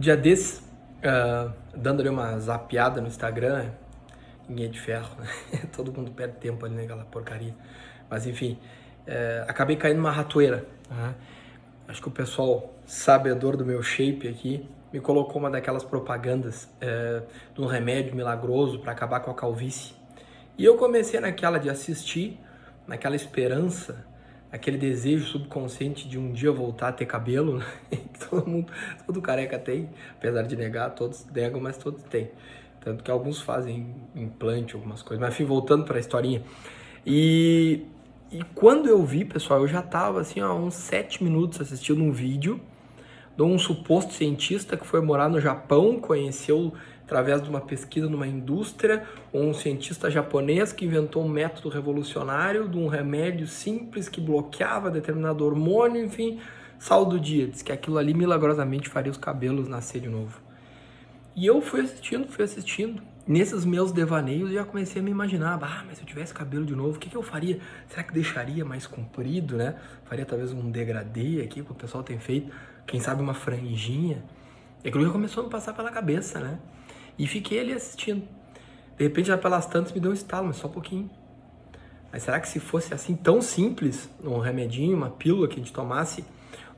Dia desses, dando ali uma zapeada no Instagram, ninguém é de ferro, né? Todo mundo perde tempo ali naquela porcaria. Mas enfim, acabei caindo numa ratoeira. Né? Acho que o pessoal sabedor do meu shape aqui me colocou uma daquelas propagandas de um remédio milagroso para acabar com a calvície. E eu comecei naquela de assistir, naquela esperança, aquele desejo subconsciente de um dia voltar a ter cabelo, né? Todo careca tem, apesar de negar, todos negam, mas todos têm. Tanto que alguns fazem implante, algumas coisas. Mas enfim, voltando para a historinha. E quando eu vi, pessoal, eu já estava assim, uns 7 minutos assistindo um vídeo de um suposto cientista que foi morar no Japão, conheceu através de uma pesquisa numa indústria, um cientista japonês que inventou um método revolucionário de um remédio simples que bloqueava determinado hormônio, enfim, sal do dia. Diz que aquilo ali milagrosamente faria os cabelos nascer de novo. E eu fui assistindo. Nesses meus devaneios já comecei a me imaginar, mas se eu tivesse cabelo de novo, o que eu faria? Será que deixaria mais comprido, né? Faria talvez um degradê aqui, que o pessoal tem feito, quem sabe uma franjinha. E aquilo já começou a me passar pela cabeça, né? E fiquei ali assistindo. De repente, já pelas tantas, me deu um estalo, mas só um pouquinho. Mas será que se fosse assim tão simples, um remedinho, uma pílula que a gente tomasse,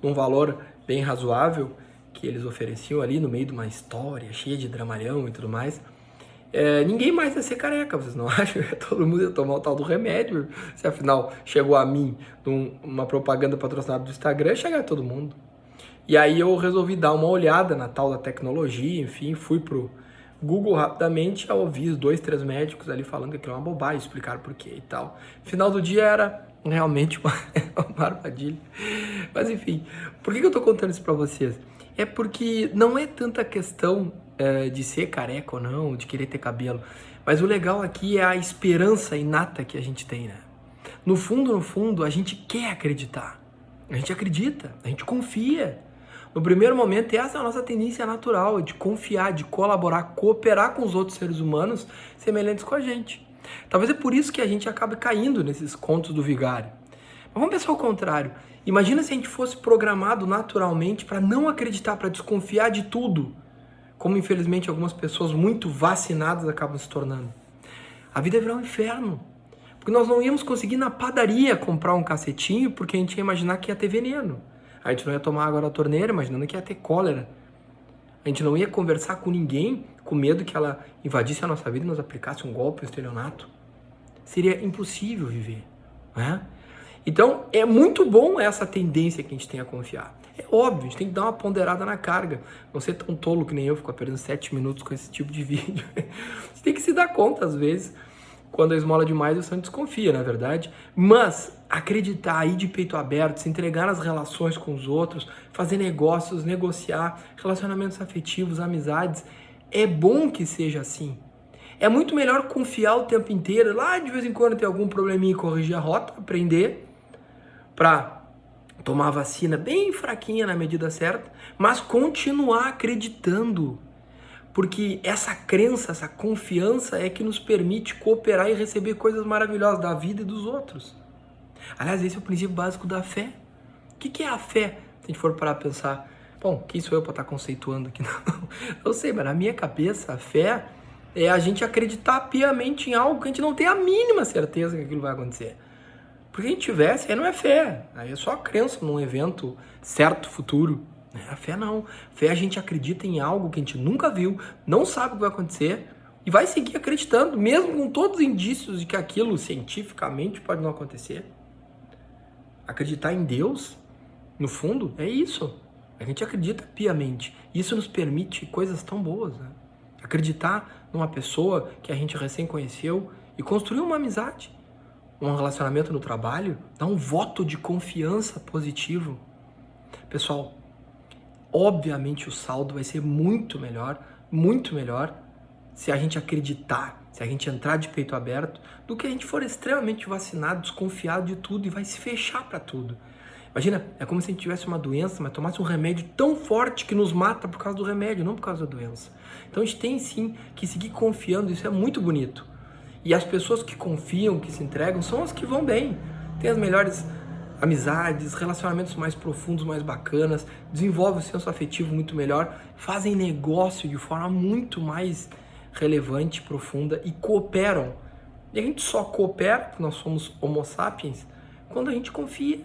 num valor bem razoável, que eles ofereciam ali no meio de uma história cheia de dramalhão e tudo mais, ninguém mais ia ser careca, vocês não acham? Todo mundo ia tomar o tal do remédio. Se afinal chegou a mim uma propaganda patrocinada do Instagram, chega a todo mundo. E aí eu resolvi dar uma olhada na tal da tecnologia, enfim, fui pro Google rapidamente, eu ouvi os 2, 3 médicos ali falando que aquilo é uma bobagem, explicaram por quê e tal. Final do dia era realmente uma armadilha. Mas enfim, por que eu tô contando isso pra vocês? É porque não é tanta questão de ser careca ou não, de querer ter cabelo, mas o legal aqui é a esperança inata que a gente tem, né? No fundo, a gente quer acreditar. A gente acredita, a gente confia. No primeiro momento, essa é a nossa tendência natural, de confiar, de colaborar, cooperar com os outros seres humanos semelhantes com a gente. Talvez é por isso que a gente acabe caindo nesses contos do vigário. Mas vamos pensar o contrário. Imagina se a gente fosse programado naturalmente para não acreditar, para desconfiar de tudo, como infelizmente algumas pessoas muito vacinadas acabam se tornando. A vida ia virar um inferno. Porque nós não íamos conseguir na padaria comprar um cacetinho porque a gente ia imaginar que ia ter veneno. A gente não ia tomar água da torneira imaginando que ia ter cólera. A gente não ia conversar com ninguém com medo que ela invadisse a nossa vida e nos aplicasse um golpe, um estelionato. Seria impossível viver, né? Então, é muito bom essa tendência que a gente tem a confiar. É óbvio, a gente tem que dar uma ponderada na carga. Não ser tão tolo que nem eu, ficar perdendo 7 minutos com esse tipo de vídeo. Você tem que se dar conta, às vezes, quando a esmola demais, o santo desconfia, não é verdade? Mas acreditar, aí de peito aberto, se entregar nas relações com os outros, fazer negócios, negociar, relacionamentos afetivos, amizades, é bom que seja assim. É muito melhor confiar o tempo inteiro, lá de vez em quando ter algum probleminha e corrigir a rota, aprender para tomar a vacina bem fraquinha na medida certa, mas continuar acreditando. Porque essa crença, essa confiança é que nos permite cooperar e receber coisas maravilhosas da vida e dos outros. Aliás, esse é o princípio básico da fé. O que é a fé? Se a gente for parar a pensar, bom, quem sou eu para estar conceituando aqui? Não sei, mas na minha cabeça, a fé é a gente acreditar piamente em algo que a gente não tem a mínima certeza que aquilo vai acontecer. Porque a gente tivesse, aí não é fé, aí é só crença num evento certo, futuro. A fé não. Fé a gente acredita em algo que a gente nunca viu, não sabe o que vai acontecer e vai seguir acreditando, mesmo com todos os indícios de que aquilo cientificamente pode não acontecer. Acreditar em Deus, no fundo, é isso. A gente acredita piamente. Isso nos permite coisas tão boas, né? Acreditar numa pessoa que a gente recém conheceu e construir uma amizade, um relacionamento no trabalho, dar um voto de confiança positivo. Pessoal, obviamente o saldo vai ser muito melhor se a gente acreditar, se a gente entrar de peito aberto, do que a gente for extremamente vacinado, desconfiado de tudo e vai se fechar para tudo. Imagina, é como se a gente tivesse uma doença, mas tomasse um remédio tão forte que nos mata por causa do remédio, não por causa da doença. Então a gente tem sim que seguir confiando, isso é muito bonito. E as pessoas que confiam, que se entregam, são as que vão bem. Tem as melhores amizades, relacionamentos mais profundos, mais bacanas, desenvolvem o senso afetivo muito melhor, fazem negócio de forma muito mais relevante, profunda e cooperam. E a gente só coopera, porque nós somos homo sapiens, quando a gente confia,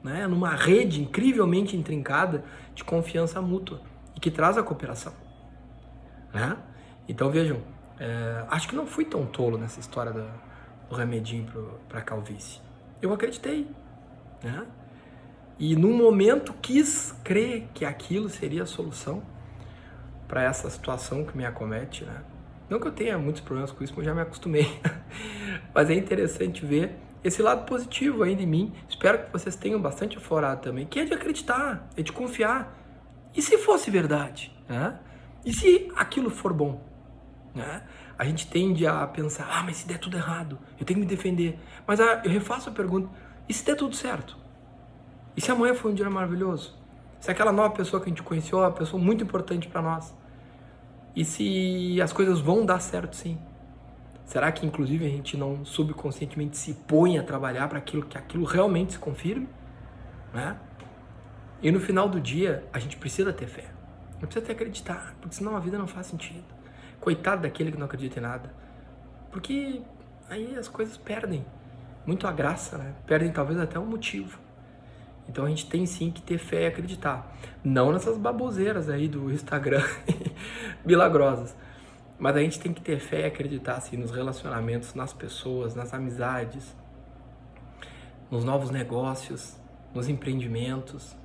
né? Numa rede incrivelmente intrincada de confiança mútua e que traz a cooperação. Né? Então vejam, acho que não fui tão tolo nessa história do remedinho para calvície. Eu acreditei. Né? E num momento quis crer que aquilo seria a solução para essa situação que me acomete, né? Não que eu tenha muitos problemas com isso, mas eu já me acostumei. Mas é interessante ver esse lado positivo ainda em mim. Espero que vocês tenham bastante aflorado também, que é de acreditar, é de confiar. E se fosse verdade? Né? E se aquilo for bom? Né? A gente tende a pensar, mas se der tudo errado, eu tenho que me defender. Mas eu refaço a pergunta, e se der tudo certo? E se amanhã foi um dia maravilhoso? Se aquela nova pessoa que a gente conheceu é uma pessoa muito importante para nós? E se as coisas vão dar certo, sim? Será que, inclusive, a gente não subconscientemente se põe a trabalhar para que aquilo realmente se confirme? Né? E no final do dia, a gente precisa ter fé. Não precisa ter acreditar, porque senão a vida não faz sentido. Coitado daquele que não acredita em nada. Porque aí as coisas perdem muito a graça, né? Perdem talvez até o motivo. Então a gente tem sim que ter fé e acreditar. Não nessas baboseiras aí do Instagram milagrosas. Mas a gente tem que ter fé e acreditar assim, nos relacionamentos, nas pessoas, nas amizades, nos novos negócios, nos empreendimentos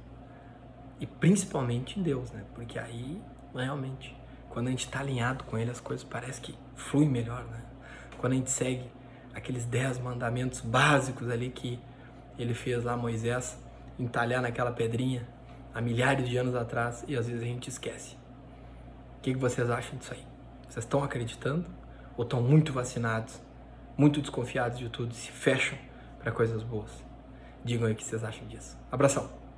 e principalmente em Deus, né? Porque aí, realmente, quando a gente está alinhado com Ele, as coisas parecem que fluem melhor, né? Quando a gente segue aqueles 10 mandamentos básicos ali que Ele fez lá, Moisés, entalhar naquela pedrinha há milhares de anos atrás e às vezes a gente esquece. O que vocês acham disso aí? Vocês estão acreditando ou estão muito vacinados, muito desconfiados de tudo e se fecham para coisas boas? Digam aí o que vocês acham disso. Abração!